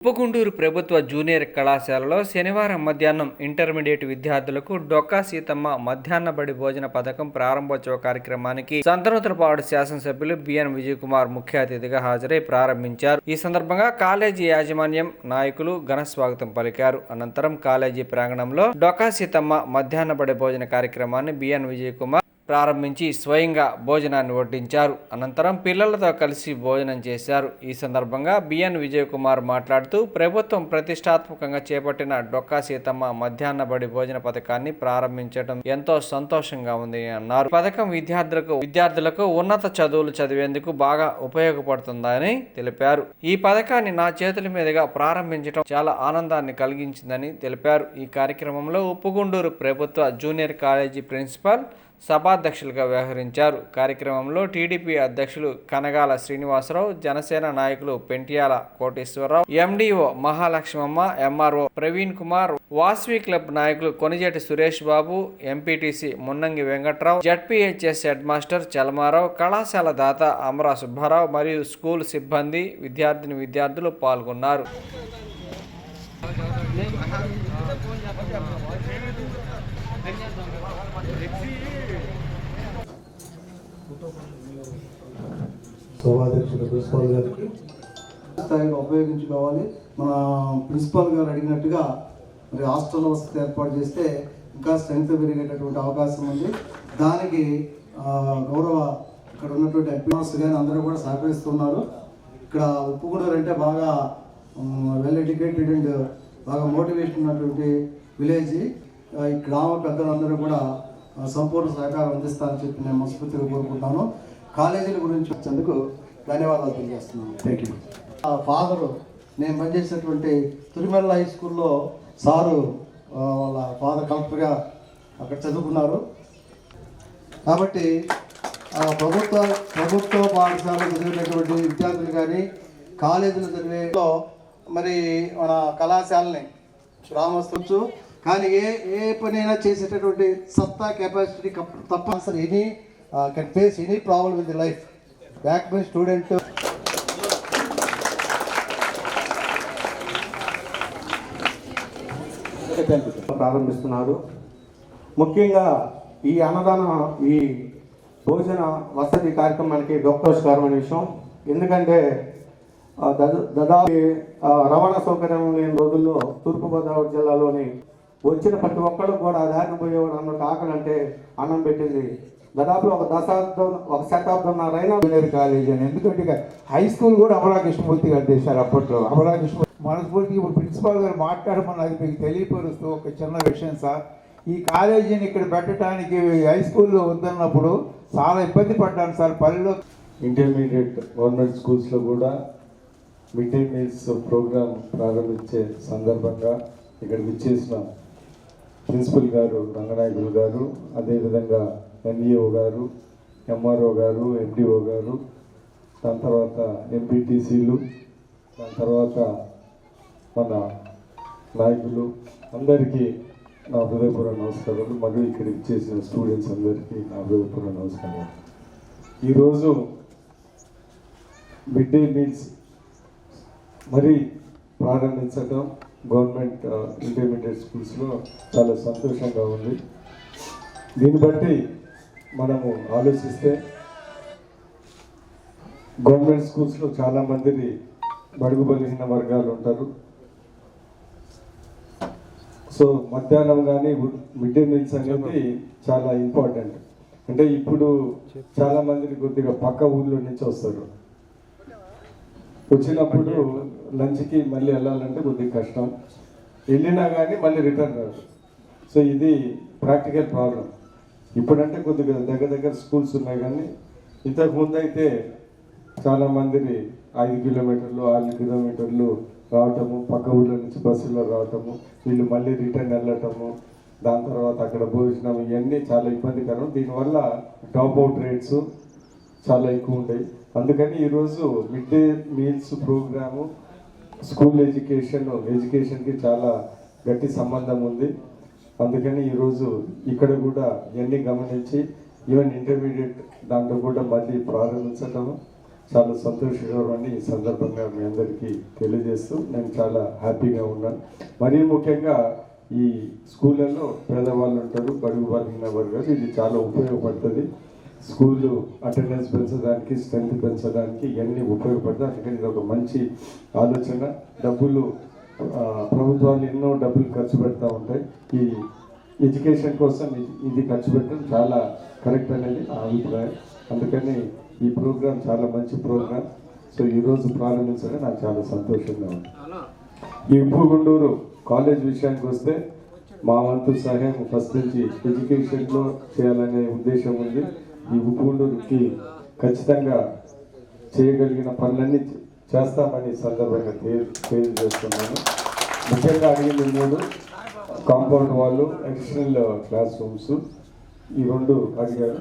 ఉప్పగుంటూరు ప్రభుత్వ జూనియర్ కళాశాలలో శనివారం మధ్యాహ్నం ఇంటర్మీడియట్ విద్యార్థులకు డొక్కా సీతమ్మ మధ్యాహ్న బడి భోజన పథకం ప్రారంభోత్సవ కార్యక్రమానికి సంతనూతలపాడు శాసనసభ్యులు బిఎన్ విజయకుమార్ ముఖ్య అతిథిగా హాజరై ప్రారంభించారు. ఈ సందర్భంగా కాలేజీ యాజమాన్యం నాయకులు ఘన స్వాగతం పలికారు. అనంతరం కాలేజీ ప్రాంగణంలో డొక్కా సీతమ్మ మధ్యాహ్న బడి భోజన కార్యక్రమాన్ని బిఎన్ విజయకుమార్ ప్రారంభించి స్వయంగా భోజనాన్ని వడ్డించారు. అనంతరం పిల్లలతో కలిసి భోజనం చేశారు. ఈ సందర్భంగా బిఎన్ విజయకుమార్ మాట్లాడుతూ ప్రభుత్వం ప్రతిష్టాత్మకంగా చేపట్టిన డొక్కా సీతమ్మ మధ్యాహ్న బడి భోజన పథకాన్ని ప్రారంభించడం ఎంతో సంతోషంగా ఉంది అన్నారు. పథకం విద్యార్థులకు ఉన్నత చదువులు చదివేందుకు బాగా ఉపయోగపడుతుందని తెలిపారు. ఈ పథకాన్ని నా చేతుల మీదుగా ప్రారంభించడం చాలా ఆనందాన్ని కలిగించిందని తెలిపారు. ఈ కార్యక్రమంలో ఉప్పుగుంటూరు ప్రభుత్వ జూనియర్ కాలేజీ ప్రిన్సిపల్ సభాధ్యక్షులుగా వ్యవహరించారు. కార్యక్రమంలో టీడీపీ అధ్యక్షులు కనగాల శ్రీనివాసరావు, జనసేన నాయకులు Pentiyala Koteswararao, MDO Mahalakshmamma, MRO Praveen Kumar, Vasavi club నాయకులు Konijeti Suresh Babu, MPTC Munnangi Venkatrao, ZPHS head master Chalamarao, కళాశాల దాత అమరా సుబ్బారావు మరియు స్కూల్ సిబ్బంది, విద్యార్థులు పాల్గొన్నారు. సభాధ్యక్షుడు ప్రిన్సిపాల్ గారికి స్థాయిలో ఉపయోగించుకోవాలి. మన ప్రిన్సిపాల్ గారు అడిగినట్టుగా మరి హాస్టల్ వసతి ఏర్పాటు చేస్తే ఇంకా స్ట్రెంగ్త్ పెరిగేటటువంటి అవకాశం ఉంది. దానికి గౌరవ ఇక్కడ ఉన్నటువంటి ఎంపీస్ కానీ అందరూ కూడా సహకరిస్తున్నారు. ఇక్కడ ఉప్పుగూడూరు అంటే బాగా వెల్ ఎడ్యుకేటెడ్ అండ్ బాగా మోటివేషన్ ఉన్నటువంటి విలేజ్. ఈ గ్రామ పెద్దలందరూ కూడా సంపూర్ణ సహకారం అందిస్తారని చెప్పి నేను మనస్ఫూర్తిగా కోరుకుంటున్నాను. కాలేజీల గురించి వచ్చేందుకు ధన్యవాదాలు తెలియజేస్తున్నాను. Thank you. ఫాదరు నేను పనిచేసినటువంటి తిరుమల హై స్కూల్లో సారు వాళ్ళ ఫాదర్ కలెక్టర్గా అక్కడ చదువుకున్నారు. కాబట్టి ప్రభుత్వ పాఠశాలలో చదివినటువంటి విద్యార్థులు కానీ కాలేజీలు చదివేలో మరి మన కళాశాలని రామొచ్చు. కానీ ఏ పనైనా చేసేటటువంటి సత్తా కెపాసిటీ తప్పనిసరి any can face any problem with the life. Back by student ప్రారంభిస్తున్నారు. ముఖ్యంగా ఈ ఈ భోజన వసతి కార్యక్రమానికి డొక్కోస్కారమైన విషయం. ఎందుకంటే దాదాపు రవాణా సౌకర్యం లేని రోజుల్లో తూర్పుగోదావరి జిల్లాలోని వచ్చిన ప్రతి ఒక్కళ్ళు కూడా దారిని పోయేవాడు అందరికి ఆకలి అంటే అన్నం పెట్టింది. దాదాపు ఒక శతాబ్దంన్నరైనా జూనియర్ కాలేజ్ అని. ఎందుకంటే హై స్కూల్ కూడా అమరాకృష్ణమూర్తి గారు చేశారు అప్పట్లో. మనస్ఫూర్తిగా ఇప్పుడు ప్రిన్సిపాల్ గారు మాట్లాడమని అది మీకు తెలియపరుస్తూ ఒక చిన్న విషయం సార్. ఈ కాలేజీని ఇక్కడ పెట్టడానికి హై స్కూల్లో వద్దన్నప్పుడు చాలా ఇబ్బంది పడ్డాను సార్. పల్లెలో ఇంటర్మీడియట్ గవర్నమెంట్ స్కూల్స్లో కూడా మిడ్ డే మీల్స్ ప్రోగ్రామ్ ప్రారంభించే సందర్భంగా ఇక్కడ విచ్చేసిన ప్రిన్సిపల్ గారు రంగనాయకులు గారు, అదేవిధంగా ఎన్ఈఓ గారు, ఎంఆర్ఓ గారు, ఎండిఓ గారు, దాని తర్వాత ఎంపీటీసీలు, దాని తర్వాత మన నాయకులు అందరికీ నా హృదయపూర్వక నమస్కారాలు. మరియు ఇక్కడ ఇచ్చేసిన స్టూడెంట్స్ అందరికీ నా హృదయపూర్వక నమస్కారాలు. ఈరోజు మిడ్ డే మీల్స్ మరీ ప్రారంభించడం గవర్నమెంట్ ఇంటర్మీడియట్ స్కూల్స్లో చాలా సంతోషంగా ఉంది. దీన్ని బట్టి మనము ఆలోచిస్తే గవర్నమెంట్ స్కూల్స్లో చాలామంది బడుగు బలహీన వర్గాలు ఉంటారు. సో మధ్యాహ్నం కానీ మిడ్ డే మీల్స్ అనేది చాలా ఇంపార్టెంట్. అంటే ఇప్పుడు చాలామంది కొద్దిగా పక్క ఊళ్ళో నుంచి వస్తారు. వచ్చినప్పుడు లంచ్కి మళ్ళీ వెళ్ళాలంటే కొద్దిగా కష్టం, వెళ్ళినా కానీ మళ్ళీ రిటర్న్ రాదు. సో ఇది ప్రాక్టికల్ ప్రాబ్లం. ఇప్పుడంటే కొద్దిగా దగ్గర స్కూల్స్ ఉన్నాయి, కానీ ఇంతకుముందు అయితే చాలామందిని 5 కిలోమీటర్లు 6 కిలోమీటర్లు రావటము, పక్క ఊళ్ళ నుంచి బస్సులో రావటము, వీళ్ళు మళ్ళీ రిటర్న్ వెళ్ళటము, దాని తర్వాత అక్కడ భోజనం, ఇవన్నీ చాలా ఇబ్బందికరం. దీనివల్ల డ్రాప్ అవుట్ రేట్స్ చాలా ఎక్కువ ఉంటాయి. అందుకని ఈరోజు mid day meals programme school ఎడ్యుకేషన్కి చాలా గట్టి సంబంధం ఉంది. అందుకని ఈరోజు ఇక్కడ కూడా ఇవన్నీ గమనించి ఈవెన్ ఇంటర్మీడియట్ దాంట్లో కూడా మళ్ళీ ప్రారంభించటము చాలా సంతోషకరమని ఈ సందర్భంగా మీ అందరికీ తెలియజేస్తూ నేను చాలా హ్యాపీగా ఉన్నాను. మరీ ముఖ్యంగా ఈ స్కూళ్ళల్లో పేదవాళ్ళు ఉంటారు, బడుగు బలిగిన వర్గాలు, ఇది చాలా ఉపయోగపడుతుంది. స్కూళ్ళు అటెండెన్స్ పెంచడానికి, స్ట్రెంత్ పెంచడానికి ఇవన్నీ ఉపయోగపడుతుంది. అందుకని ఇది ఒక మంచి ఆలోచన. డబ్బులు ప్రభుత్వాలు ఎన్నో డబ్బులు ఖర్చు పెడతా ఉంటాయి. ఈ ఎడ్యుకేషన్ కోసం ఇది ఖర్చు పెట్టడం చాలా కరెక్ట్ అనేది నా అభిప్రాయం. అందుకని ఈ ప్రోగ్రాం చాలా మంచి ప్రోగ్రాం. సో ఈరోజు ప్రారంభించడం నాకు చాలా సంతోషంగా ఉంది. ఈ ఉప్పుగుండూరు కాలేజ్ విషయానికి వస్తే మా వంతు సహాయం ఫస్ట్ నుంచి ఎడ్యుకేషన్లో చేయాలనే ఉద్దేశం ఉంది. ఈ ఉప్పుగుండూరుకి ఖచ్చితంగా చేయగలిగిన పనులన్నీ చేస్తామని సందర్భంగా తెలియజేస్తున్నాను. ముఖ్యంగా అడిగింది 3 కాంపౌండ్ వాళ్ళు, అడిషనల్ క్లాస్ రూమ్స్, ఈ 2 అడిగారు.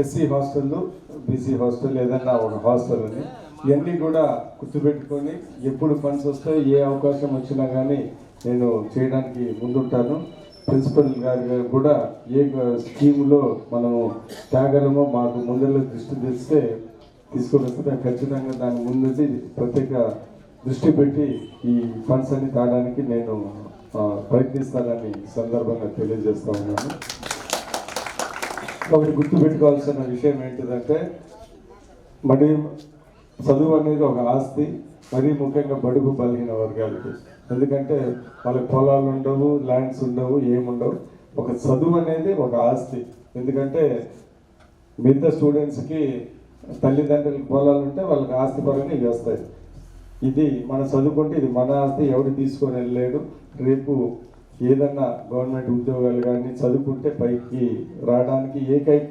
ఎస్సీ హాస్టళ్ళు, బీసీ హాస్టల్, ఏదన్నా ఒక హాస్టల్ అని ఇవన్నీ కూడా గుర్తుపెట్టుకొని ఎప్పుడు ఫండ్స్ వస్తాయో ఏ అవకాశం వచ్చినా కానీ నేను చేయడానికి ముందుంటాను. ప్రిన్సిపల్ గారు కూడా ఏ స్కీములో మనము త్యాగలమో మాకు ముందర దృష్టి తెస్తే తీసుకొని వస్తే ఖచ్చితంగా దాని ముందు ప్రత్యేక దృష్టి పెట్టి ఈ ఫండ్స్ అన్ని తాగడానికి నేను ప్రయత్నిస్తానని సందర్భంగా తెలియజేస్తా ఉన్నాను. ఒకటి గుర్తుపెట్టుకోవాల్సిన విషయం ఏంటిదంటే, మరి చదువు అనేది ఒక ఆస్తి, మరీ ముఖ్యంగా బడుగు బలహీన వర్గాలకి. ఎందుకంటే వాళ్ళకి పొలాలు ఉండవు, ల్యాండ్స్ ఉండవు, ఏముండవు. ఒక చదువు అనేది ఒక ఆస్తి. ఎందుకంటే మిగతా స్టూడెంట్స్కి తల్లిదండ్రులకి పొలాలు ఉంటే వాళ్ళకి ఆస్తి పరంగా ఇవి వస్తాయి. ఇది మనం చదువుకుంటే ఇది మన ఆస్తి, ఎవడు తీసుకొని వెళ్ళలేడు. రేపు ఏదన్నా గవర్నమెంట్ ఉద్యోగాలు కానీ చదువుకుంటే పైకి రావడానికి ఏకైక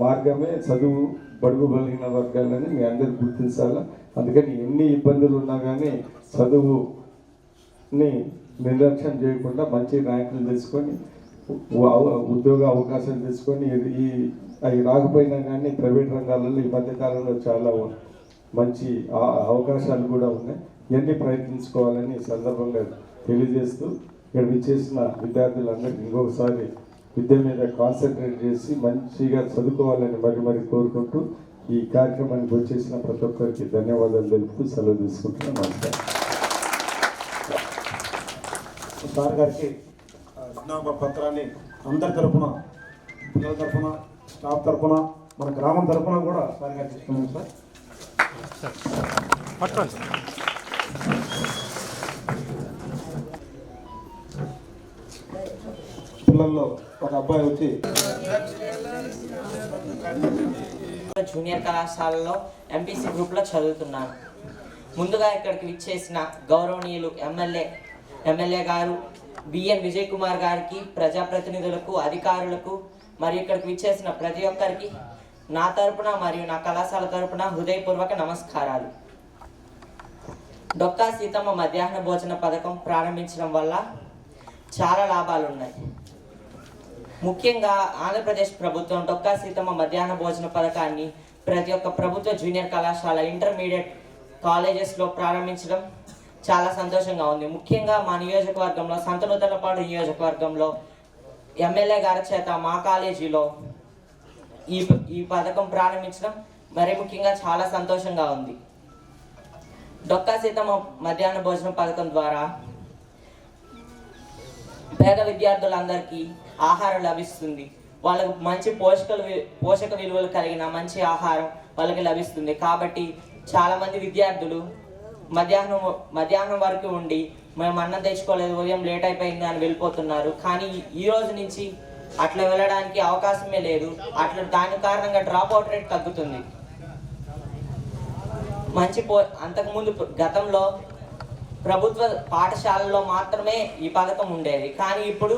మార్గమే చదువు, బడుగు బలిగిన వర్గాలని మీ అందరు గుర్తించాలా. అందుకని ఎన్ని ఇబ్బందులు ఉన్నా కానీ చదువుని నిర్లక్ష్యం చేయకుండా మంచి ర్యాంకులు తెచ్చుకొని ఉద్యోగ అవకాశాలు తెచ్చుకొని అవి రాకపోయినా కానీ ప్రైవేట్ రంగాలలో ఈ మధ్యకాలంలో చాలా మంచి అవకాశాలు కూడా ఉన్నాయి. ఇవన్నీ ప్రయత్నించుకోవాలని సందర్భంగా తెలియజేస్తూ ఇక్కడ విచ్చేసిన విద్యార్థులందరికీ ఇంకొకసారి విద్య మీద కాన్సన్ట్రేట్ చేసి మంచిగా చదువుకోవాలని మరి కోరుకుంటూ ఈ కార్యక్రమానికి వచ్చేసిన ప్రతి ఒక్కరికి ధన్యవాదాలు తెలుపుతూ సెలవు తీసుకుంటున్నాను. నమస్కారం. సార్ గారికి విజ్ఞాపన పత్రాన్ని అందరి తరఫున, పిల్లల తరఫున, స్టాఫ్ తరఫున, మన గ్రామం తరఫున కూడా సార్ గారికి ఇస్తున్నాం సార్. పిల్లల్లో ఒక అబ్బాయి వచ్చి జూనియర్ కళాశాలలో ఎంపీసీ గ్రూప్లో చదువుతున్నాను. ముందుగా ఇక్కడికి విచ్చేసిన గౌరవనీయులు ఎమ్మెల్యే గారు బిఎన్ విజయ్ కుమార్ గారికి, ప్రజాప్రతినిధులకు, అధికారులకు మరియు ఇక్కడికి విచ్చేసిన ప్రతి ఒక్కరికి నా తరపున మరియు నా కళాశాల తరపున హృదయపూర్వక నమస్కారాలు. డొక్కా సీతమ్మ మధ్యాహ్న భోజన పథకం ప్రారంభించడం వల్ల చాలా లాభాలు ఉన్నాయి. ముఖ్యంగా ఆంధ్రప్రదేశ్ ప్రభుత్వం డొక్కా సీతమ్మ మధ్యాహ్న భోజన పథకాన్ని ప్రతి ఒక్క ప్రభుత్వ జూనియర్ కళాశాల, ఇంటర్మీడియట్ కాలేజెస్లో ప్రారంభించడం చాలా సంతోషంగా ఉంది. ముఖ్యంగా మా నియోజకవర్గంలో, సంతనూతలపాడు నియోజకవర్గంలో ఎమ్మెల్యే గారి చేత మా కాలేజీలో ఈ పథకం ప్రారంభించడం మరీ ముఖ్యంగా చాలా సంతోషంగా ఉంది. డొక్కా సీతమ్మ మధ్యాహ్న భోజన పథకం ద్వారా పేద విద్యార్థులందరికీ ఆహారం లభిస్తుంది. వాళ్ళకు మంచి పోషక విలువలు కలిగిన మంచి ఆహారం వాళ్ళకి లభిస్తుంది. కాబట్టి చాలామంది విద్యార్థులు మధ్యాహ్నం వరకు ఉండి మేము అన్నం తెచ్చుకోలేదు, ఉదయం లేట్ అయిపోయింది అని వెళ్ళిపోతున్నారు. కానీ ఈ రోజు నుంచి అట్లా వెళ్ళడానికి అవకాశమే లేదు. దాని కారణంగా డ్రాప్ అవుట్ రేట్ తగ్గుతుంది. అంతకుముందు గతంలో ప్రభుత్వ పాఠశాలల్లో మాత్రమే ఈ పథకం ఉండేది. కానీ ఇప్పుడు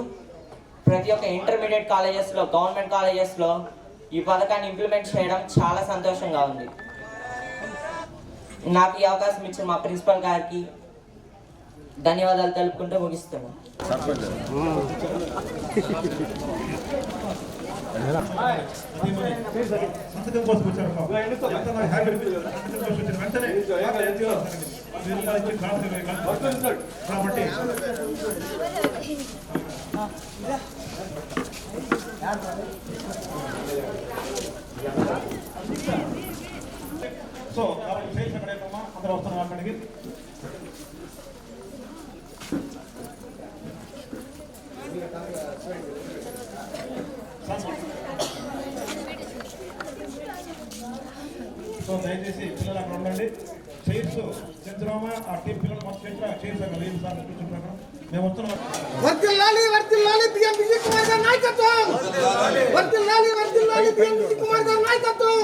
ప్రతి ఒక్క ఇంటర్మీడియట్ కాలేజెస్లో, గవర్నమెంట్ కాలేజెస్లో ఈ పథకాన్ని ఇంప్లిమెంట్ చేయడం చాలా సంతోషంగా ఉంది. నాకు ఈ అవకాశం ఇచ్చిన మా ప్రిన్సిపల్ గారికి ధన్యవాదాలు తెలుపుకుంటూ ముగిస్తున్నాను. సో కాబట్టి చైర్స్ అక్కడ అందరూ వస్తున్నాం అక్కడికి. సో దయచేసి పిల్లలు అక్కడ ఉండండి. చైర్స్ చంద్రరామ ఆ టీం పిల్లలు మొత్తం చైర్స్ అక్కడ లేదు సార్ కూర్చుంటారు. మేము వస్తున్నాం. వర్ధిల్లాలి వర్ధిల్లాలి బిఎం విజయ్ కుమార్ గారి నాయకత్వం. వర్ధిల్లాలి వర్ధిల్లాలి బిఎం విజయ్ కుమార్ గారి నాయకత్వం.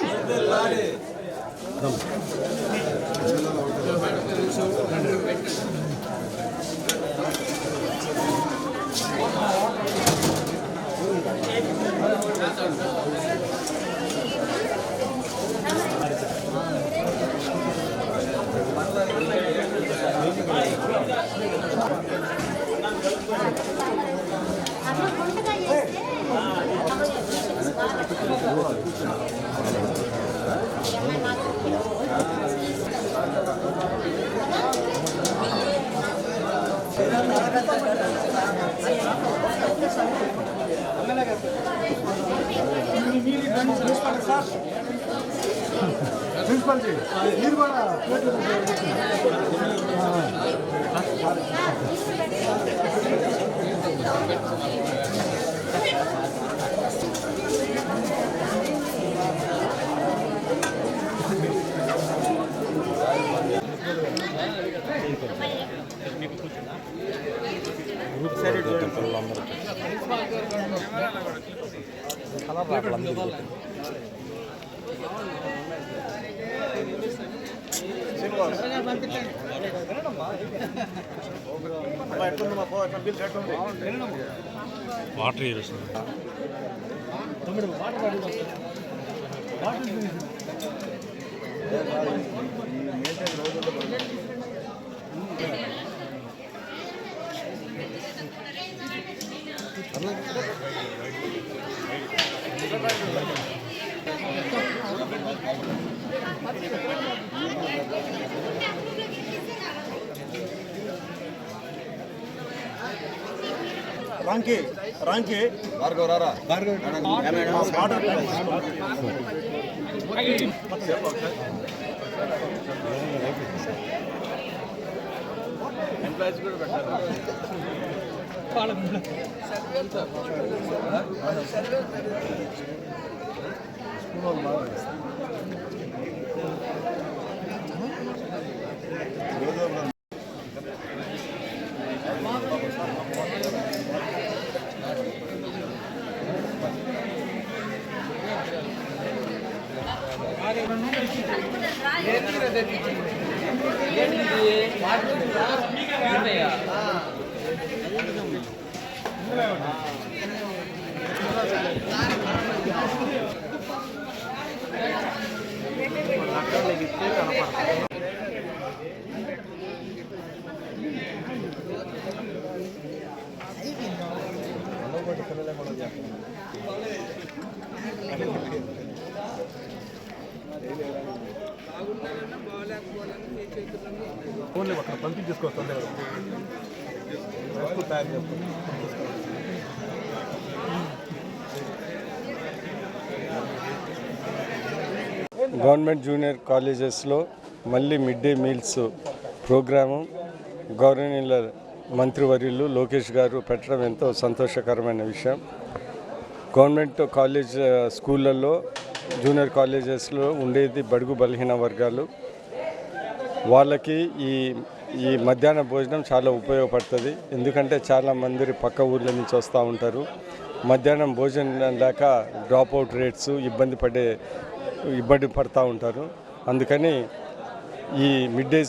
రాంకి ఎంప్లాయీస్ కూడా పెట్టారు. ఫోన్లే అక్కడ పంపించేసుకొస్తాను వస్తువు తయారు చేస్తాను. గవర్నమెంట్ జూనియర్ కాలేజెస్లో మళ్ళీ మిడ్ డే మీల్స్ ప్రోగ్రాము గవర్నీయుల మంత్రివర్యులు లోకేష్ గారు పెట్టడం ఎంతో సంతోషకరమైన విషయం. గవర్నమెంట్ కాలేజ్ స్కూళ్ళల్లో జూనియర్ కాలేజెస్లో ఉండేది బడుగు బలహీన వర్గాలు. వాళ్ళకి ఈ మధ్యాహ్న భోజనం చాలా ఉపయోగపడుతుంది. ఎందుకంటే చాలామంది పక్క ఊర్ల నుంచి వస్తూ ఉంటారు. మధ్యాహ్నం భోజనం లేక డ్రాప్ అవుట్ రేట్స్ ఇబ్బంది పడుతూ ఉంటారు. అందుకని ఈ mid day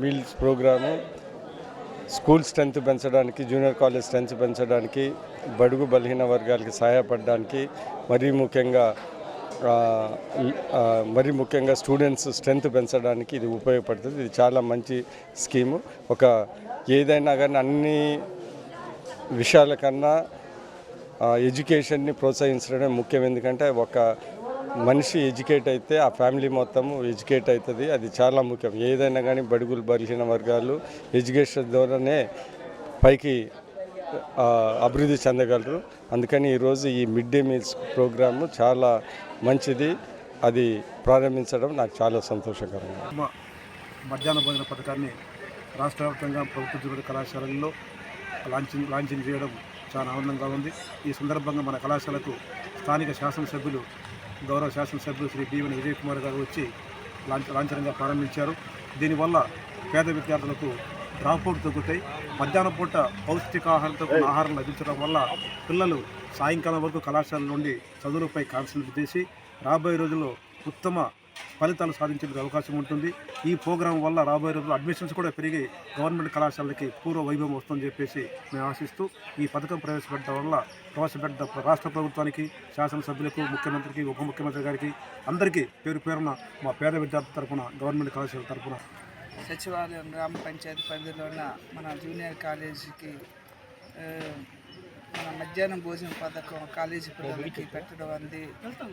meals programme school strength పెంచడానికి, జూనియర్ కాలేజ్ స్ట్రెంత్ పెంచడానికి, బడుగు బలహీన వర్గాలకి సహాయపడడానికి, మరీ ముఖ్యంగా స్టూడెంట్స్ స్ట్రెంత్ పెంచడానికి ఇది ఉపయోగపడుతుంది. ఇది చాలా మంచి స్కీము. ఏదైనా కానీ అన్ని విషయాల కన్నా ఎడ్యుకేషన్ని ప్రోత్సహించడమే ముఖ్యం. ఎందుకంటే ఒక మనిషి ఎడ్యుకేట్ అయితే ఆ ఫ్యామిలీ మొత్తము ఎడ్యుకేట్ అవుతుంది. అది చాలా ముఖ్యం. ఏదైనా కానీ బడుగులు బలహీన వర్గాలు ఎడ్యుకేషన్ ద్వారానే పైకి అభివృద్ధి చెందగలరు. అందుకని ఈరోజు ఈ మిడ్ డే మీల్స్ ప్రోగ్రాము చాలా మంచిది. అది ప్రారంభించడం నాకు చాలా సంతోషకరంగా. మధ్యాహ్న భోజన పథకాన్ని రాష్ట్ర వ్యాప్తంగా ప్రభుత్వ జూనియర్ కళాశాలల్లో లాంచింగ్ చేయడం చాలా ఆనందంగా ఉంది. ఈ సందర్భంగా మన కళాశాలకు స్థానిక శాసనసభ్యులు గౌరవ శాసనసభ్యులు శ్రీ బివన్ విజయ్ కుమార్ గారు వచ్చి లాంఛనంగా ప్రారంభించారు. దీనివల్ల పేద విద్యార్థులకు డ్రాప్అవుట్ తగ్గుతాయి. మధ్యాహ్నం పూట పౌష్టికాహారంతో ఆహారం లభించడం వల్ల పిల్లలు సాయంకాలం వరకు కళాశాల నుండి చదువులపై కాన్సన్ట్రేట్ చేసి రాబోయే రోజుల్లో ఉత్తమ ఫలితాలు సాధించడానికి అవకాశం ఉంటుంది. ఈ ప్రోగ్రాం వల్ల రాబోయే రోజుల్లో అడ్మిషన్స్ కూడా పెరిగి గవర్నమెంట్ కళాశాలకి పూర్వ వైభవం వస్తుందని చెప్పేసి మేము ఆశిస్తూ ఈ పథకం ప్రవేశపెట్ట రాష్ట్ర ప్రభుత్వానికి, శాసనసభ్యులకు, ముఖ్యమంత్రికి, ఉప ముఖ్యమంత్రి గారికి అందరికీ పేరు పేరున మా పేద విద్యార్థుల తరఫున, గవర్నమెంట్ కళాశాల తరఫున సచివాలయం గ్రామ పంచాయతీ పరిధిలో ఉన్న మన జూనియర్ కాలేజీకి మన మధ్యాహ్నం భోజన పథకం కాలేజీ పిల్లలకి పెట్టడం అంది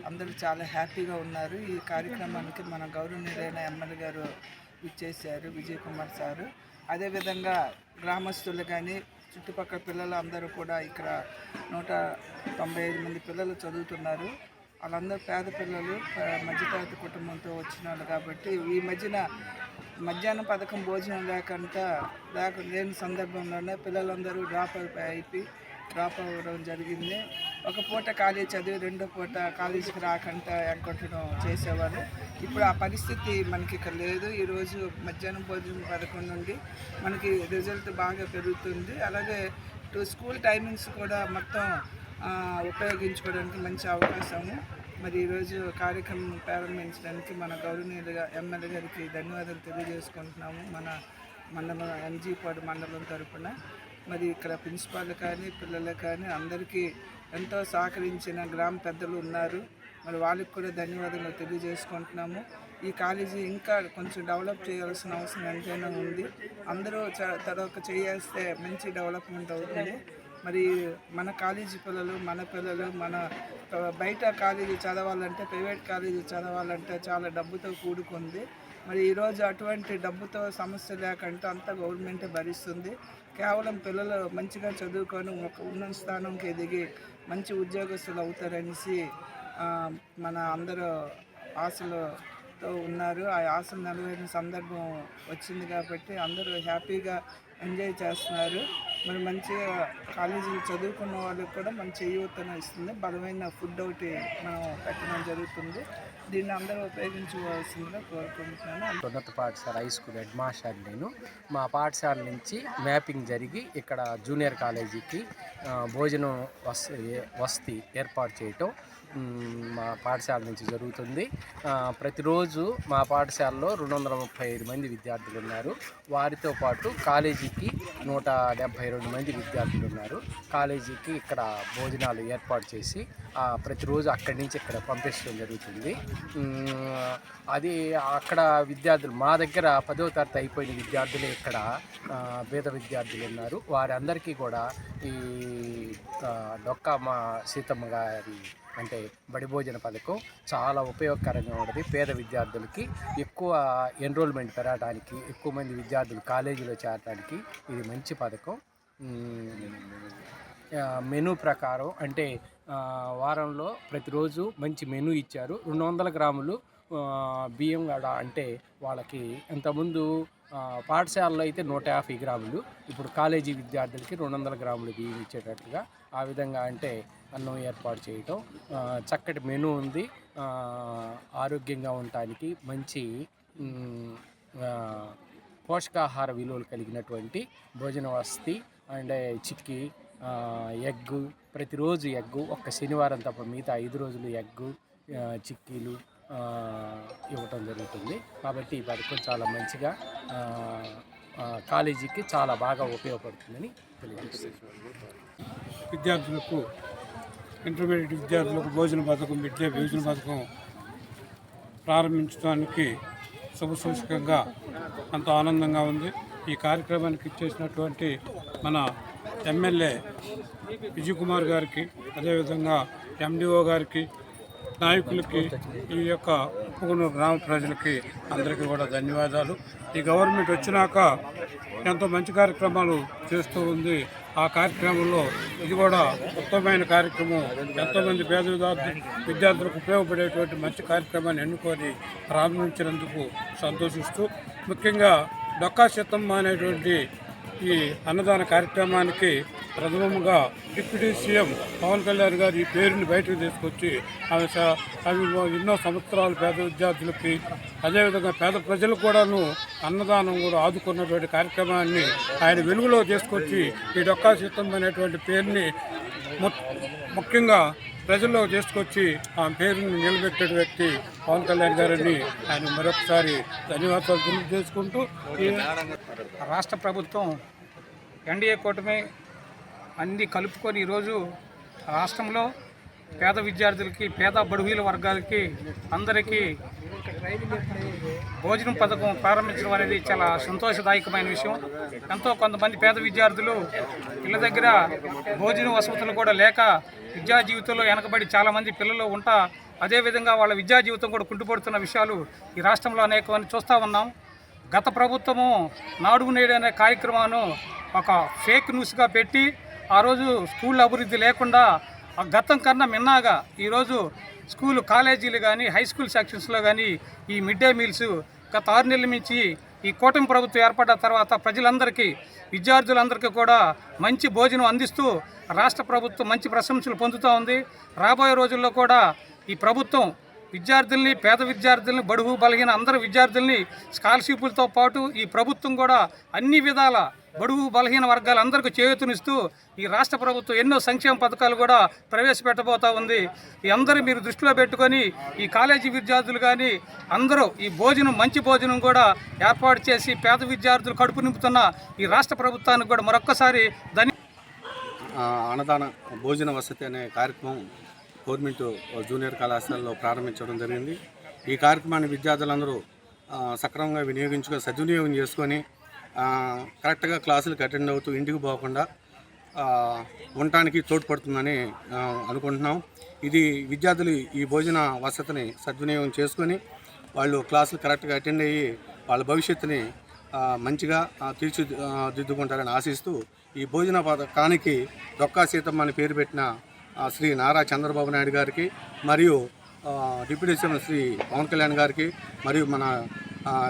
అందరూ చాలా హ్యాపీగా ఉన్నారు. ఈ కార్యక్రమానికి మన గౌరవనీయులైన ఎమ్మెల్యే గారు ఇచ్చేశారు, విజయ్ కుమార్ సారు. అదేవిధంగా గ్రామస్తులు కానీ చుట్టుపక్కల పిల్లలు అందరూ కూడా ఇక్కడ 195 మంది పిల్లలు చదువుతున్నారు. వాళ్ళందరూ పేద పిల్లలు, మధ్యతరగతి కుటుంబంతో వచ్చిన వాళ్ళు కాబట్టి ఈ మధ్యాహ్నం పథకం భోజనం లేని సందర్భంలోనే పిల్లలందరూ డ్రాప్ అవ్వడం జరిగింది. ఒక పూట కాలేజీ చదివి రెండో పూట కాలేజీకి రాకుండా ఎగ్గొట్టడం చేసేవారు. ఇప్పుడు ఆ పరిస్థితి మనకి ఇక్కడ లేదు. ఈరోజు మధ్యాహ్నం భోజనం పథకం నుండి మనకి రిజల్ట్ బాగా పెరుగుతుంది. అలాగే స్కూల్ టైమింగ్స్ కూడా మొత్తం ఉపయోగించుకోవడానికి మంచి అవకాశము. మరి ఈరోజు కార్యక్రమం ప్రారంభించడానికి మన గౌరవనీయులుగా ఎమ్మెల్యే గారికి ధన్యవాదాలు తెలియజేసుకుంటున్నాము. మన మండలం ఎంజీపాడు మండలం తరఫున మరి ఇక్కడ ప్రిన్సిపాల్ కానీ పిల్లలు కానీ అందరికీ ఎంతో సహకరించిన గ్రామ పెద్దలు ఉన్నారు. మరి వాళ్ళకి కూడా ధన్యవాదాలు తెలియజేసుకుంటున్నాము. ఈ కాలేజీ ఇంకా కొంచెం డెవలప్ చేయాల్సిన అవసరం ఎంతైనా ఉంది. అందరూ తరొక చేస్తే మంచి డెవలప్మెంట్ అవుతుంది. మరి మన కాలేజీ పిల్లలు, మన బయట కాలేజీ చదవాలంటే, ప్రైవేట్ కాలేజీ చదవాలంటే చాలా డబ్బుతో కూడుకుంది. మరి ఈరోజు అటువంటి డబ్బుతో సమస్య లేకుండా అంతా గవర్నమెంటే భరిస్తుంది. కేవలం పిల్లలు మంచిగా చదువుకొని ఒక ఉన్నత స్థానంకి ఎదిగి మంచి ఉద్యోగస్తులు అవుతారనేసి మన అందరూ ఆశలతో ఉన్నారు. ఆ ఆశలు నెరవేరిన సందర్భం వచ్చింది కాబట్టి అందరూ హ్యాపీగా ఎంజాయ్ చేస్తున్నారు. మరి మంచిగా కాలేజీలు చదువుకున్న వాళ్ళకి కూడా మంచి యూతను ఇస్తుంది. బలమైన ఫుడ్ ఒకటి మనం పెట్టడం జరుగుతుంది. దీన్ని అందరూ ఉపయోగించుకోవాల్సిందిగా కోరుకుంటున్నాను. ఉన్నత పాఠశాల హై స్కూల్ హెడ్ మాస్టర్ నేను. మా పాఠశాల నుంచి మ్యాపింగ్ జరిగి ఇక్కడ జూనియర్ కాలేజీకి భోజనం వసతి ఏర్పాటు చేయటం మా పాఠశాల నుంచి జరుగుతుంది. ప్రతిరోజు మా పాఠశాలలో 235 మంది విద్యార్థులు ఉన్నారు. వారితో పాటు కాలేజీకి 172 మంది విద్యార్థులు ఉన్నారు. కాలేజీకి ఇక్కడ భోజనాలు ఏర్పాటు చేసి ప్రతిరోజు అక్కడి నుంచి ఇక్కడ పంపించడం జరుగుతుంది. అది అక్కడ విద్యార్థులు మా దగ్గర 10వ తరగతి అయిపోయిన విద్యార్థులే ఇక్కడ పేద విద్యార్థులు ఉన్నారు. వారందరికీ కూడా ఈ డొక్కా మా సీతమ్మ గారి అంటే బడి భోజన పథకం చాలా ఉపయోగకరంగా ఉంటుంది. పేద విద్యార్థులకి ఎక్కువ ఎన్రోల్మెంట్ పెరగడానికి, ఎక్కువ మంది విద్యార్థులు కాలేజీలో చేరడానికి ఇది మంచి పథకం. మెనూ ప్రకారం అంటే వారంలో ప్రతిరోజు మంచి మెనూ ఇచ్చారు. 200 గ్రాములు బియ్యం కూడా అంటే వాళ్ళకి ఇంతకుముందు పాఠశాలలో అయితే 150 గ్రాములు, ఇప్పుడు కాలేజీ విద్యార్థులకి 200 గ్రాములు బియ్యం ఇచ్చేటట్టుగా ఆ విధంగా అంటే అన్నం ఏర్పాటు చేయటం. చక్కటి మెనూ ఉంది. ఆరోగ్యంగా ఉండటానికి మంచి పోషకాహార విలువలు కలిగినటువంటి భోజన వసతి అండ్ చిక్కి ఎగ్గు, ప్రతిరోజు ఎగ్గు, ఒక్క శనివారం తప్ప మిగతా 5 రోజులు ఎగ్గు, చిక్కీలు ఇవ్వటం జరుగుతుంది. కాబట్టి ఈ పథకం చాలా మంచిగా కాలేజీకి చాలా బాగా ఉపయోగపడుతుందని తెలియజేస్తున్నాను. విద్యార్థులకు, ఇంటర్మీడియట్ విద్యార్థులకు భోజన పథకం ప్రారంభించడానికి శుభసూచకంగా ఎంతో ఆనందంగా ఉంది. ఈ కార్యక్రమానికి ఇచ్చేసినటువంటి మన ఎమ్మెల్యే విజయ్ కుమార్ గారికి, అదేవిధంగా ఎండిఓ గారికి, నాయకులకి, ఈ యొక్క ఉప్పుగునూరు గ్రామ ప్రజలకి అందరికీ కూడా ధన్యవాదాలు. ఈ గవర్నమెంట్ వచ్చినాక ఎంతో మంచి కార్యక్రమాలు చేస్తూ ఉంది. ఆ కార్యక్రమంలో ఇది కూడా ఉత్తమమైన కార్యక్రమం, ఎంతోమంది పేద విద్యార్థులకు ఉపయోగపడేటువంటి మంచి కార్యక్రమాన్ని ఎన్నుకొని ప్రారంభించినందుకు సంతోషిస్తూ, ముఖ్యంగా డొక్కా సీతమ్మ అనేటువంటి ఈ అన్నదాన కార్యక్రమానికి ప్రథమంగా డిప్యూటీ సీఎం పవన్ కళ్యాణ్ గారు ఈ పేరుని బయటకు తీసుకొచ్చి ఆమె ఎన్నో సంవత్సరాలు పేద విద్యార్థులకి, అదేవిధంగా పేద ప్రజలకు కూడాను అన్నదానం కూడా ఆదుకున్నటువంటి కార్యక్రమాన్ని ఆయన వెలుగులో తీసుకొచ్చి ఈ డొక్కా సీతమ్మ అనేటువంటి పేరుని ముఖ్యంగా ప్రజల్లో తీసుకొచ్చి ఆ పేరుని నిలబెట్టే వ్యక్తి పవన్ కళ్యాణ్ గారిని ఆయన మరొకసారి ధన్యవాదాలు తెలియజేసుకుంటూ, రాష్ట్ర ప్రభుత్వం ఎన్డీఏ కూటమి అన్నీ కలుపుకొని ఈరోజు రాష్ట్రంలో పేద విద్యార్థులకి, పేద బడుగుల వర్గాలకి అందరికీ భోజనం పథకం ప్రారంభించడం అనేది చాలా సంతోషదాయకమైన విషయం. కొంతమంది పేద విద్యార్థులు ఇళ్ళ దగ్గర భోజన వసతులు కూడా లేక విద్యా జీవితంలో వెనకబడి చాలామంది పిల్లలు ఉంటా, అదేవిధంగా వాళ్ళ విద్యా జీవితం కూడా కుంటుపడుతున్న విషయాలు ఈ రాష్ట్రంలో అనేకమంది చూస్తూ ఉన్నాం. గత ప్రభుత్వము నాడు నేడు అనే కార్యక్రమాన్ని ఒక ఫేక్ న్యూస్గా పెట్టి ఆ రోజు స్కూల్ అభివృద్ధి లేకుండా గతం కన్నా మిన్నాగా ఈరోజు స్కూలు కాలేజీలు కానీ హై స్కూల్ సెక్షన్స్లో కానీ ఈ మిడ్ డే మీల్స్ గత 6 నెలల నుంచి ఈ కూటమి ప్రభుత్వం ఏర్పడ్డ తర్వాత ప్రజలందరికీ, విద్యార్థులందరికీ కూడా మంచి భోజనం అందిస్తూ రాష్ట్ర ప్రభుత్వం మంచి ప్రశంసలు పొందుతూ ఉంది. రాబోయే రోజుల్లో కూడా ఈ ప్రభుత్వం విద్యార్థుల్ని, పేద విద్యార్థుల్ని, బడుగు బలహీన అందరు విద్యార్థుల్ని స్కాలర్షిప్లతో పాటు ఈ ప్రభుత్వం కూడా అన్ని విధాల బడుగు బలహీన వర్గాలందరికీ చేయూతనిస్తూ ఈ రాష్ట్ర ప్రభుత్వం ఎన్నో సంక్షేమ పథకాలు కూడా ప్రవేశపెట్టబోతూ ఉంది. ఈ అందరూ మీరు దృష్టిలో పెట్టుకొని ఈ కాలేజీ విద్యార్థులు కానీ అందరూ ఈ భోజనం, మంచి భోజనం కూడా ఏర్పాటు చేసి పేద విద్యార్థులు కడుపు నింపుతున్న ఈ రాష్ట్ర ప్రభుత్వానికి కూడా మరొక్కసారి అన్నదాన భోజన వసతి అనే కార్యక్రమం గవర్నమెంట్ జూనియర్ కళాశాలలో ప్రారంభించడం జరిగింది. ఈ కార్యక్రమాన్ని విద్యార్థులందరూ సక్రమంగా సద్వినియోగం చేసుకొని కరెక్ట్గా క్లాసులకు అటెండ్ అవుతూ ఇంటికి పోకుండా ఉండటానికి తోడ్పడుతుందని అనుకుంటున్నాం. ఇది విద్యార్థులు ఈ భోజన వసతిని సద్వినియోగం చేసుకొని వాళ్ళు క్లాసులు కరెక్ట్గా అటెండ్ అయ్యి వాళ్ళ భవిష్యత్తుని మంచిగా తీర్చిదిద్దుకుంటారని ఆశిస్తూ ఈ భోజన పథకానికి డొక్కా సీతమ్మ అని పేరు పెట్టిన శ్రీ నారా చంద్రబాబు నాయుడు గారికి మరియు డిప్యూటీ సీఎం శ్రీ పవన్ కళ్యాణ్ గారికి మరియు మన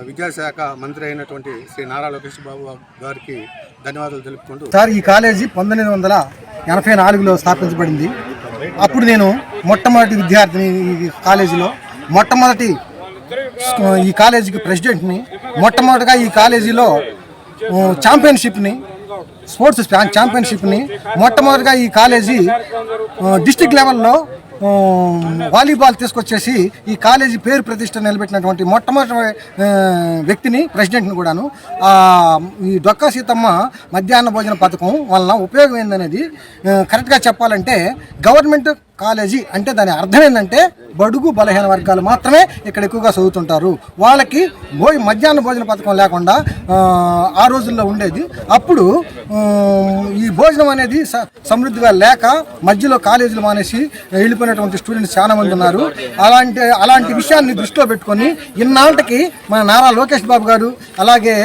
విద్యాశాఖ మంత్రి అయినటువంటి శ్రీ నారా లోకేష్ బాబు గారికి ధన్యవాదాలు తెలుపుకుంటూ, సార్ ఈ కాలేజీ 1984లో స్థాపించబడింది. అప్పుడు నేను మొట్టమొదటి విద్యార్థిని ఈ కాలేజీలో, మొట్టమొదటి ఈ కాలేజీకి ప్రెసిడెంట్ని. మొట్టమొదటిగా ఈ కాలేజీలో ఛాంపియన్షిప్ని, స్పోర్ట్స్ ఛాంపియన్షిప్ని మొట్టమొదటిగా ఈ కాలేజీ డిస్ట్రిక్ట్ లెవెల్లో వాలీబాల్ తీసుకొచ్చేసి ఈ కాలేజీ పేరు ప్రతిష్ట నిలబెట్టినటువంటి మొట్టమొదటి వ్యక్తిని, ప్రెసిడెంట్ని కూడాను. ఈ డొక్కా సీతమ్మ మధ్యాహ్న భోజన పథకం వలన ఉపయోగం ఏందనేది కరెక్ట్గా చెప్పాలంటే, గవర్నమెంట్ కాలేజీ అంటే దాని అర్థం ఏంటంటే బడుగు బలహీన వర్గాలు మాత్రమే ఇక్కడ ఎక్కువగా చదువుతుంటారు. వాళ్ళకి మధ్యాహ్న భోజన పథకం లేకుండా ఆ రోజుల్లో ఉండేది. అప్పుడు ఈ భోజనం అనేది సమృద్ధిగా లేక మధ్యలో కాలేజీలు మానేసి వెళ్ళిపోయినటువంటి స్టూడెంట్స్ చాలా మంది ఉన్నారు. అలాంటి విషయాన్ని దృష్టిలో పెట్టుకొని ఇన్నాళ్ళకి మన నారా లోకేష్ బాబు గారు, అలాగే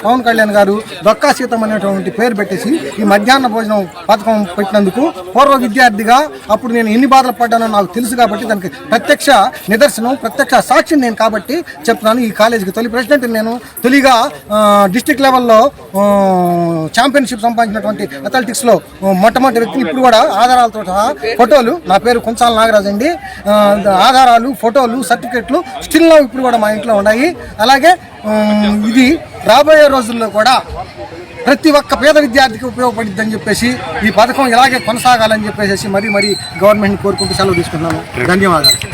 పవన్ కళ్యాణ్ గారు డొక్కా సీతమ్మ అనేటువంటి పేరు పెట్టేసి ఈ మధ్యాహ్న భోజనం పథకం పెట్టినందుకు పూర్వ విద్యార్థిగా అప్పుడు నేను ఎన్ని బాధలు పడ్డానో నాకు తెలుసు కాబట్టి దానికి ప్రత్యక్ష నిదర్శనం, ప్రత్యక్ష సాక్షి నేను కాబట్టి చెప్తున్నాను. ఈ కాలేజీకి తొలి ప్రెసిడెంట్ నేను. తొలిగా డిస్ట్రిక్ట్ లెవెల్లో ఛాంపియన్షిప్ సంపాదించినటువంటి అథ్లెటిక్స్లో మొట్టమొదటి వ్యక్తిని. ఇప్పుడు కూడా ఆధారాలతో సహా ఫోటోలు, నా పేరు కొంచాల నాగరాజు అండి, ఆధారాలు, ఫోటోలు, సర్టిఫికెట్లు స్టిల్ ఇప్పుడు కూడా మా ఇంట్లో ఉన్నాయి. అలాగే ఇది రాబోయే రోజుల్లో కూడా ప్రతి ఒక్క పేద విద్యార్థికి ఉపయోగపడిద్దని చెప్పేసి ఈ పథకం ఇలాగే కొనసాగాలని చెప్పేసి మరీ గవర్నమెంట్ని కోరుకుంటూ సెలవు తీసుకున్నాను. ధన్యవాదాలు.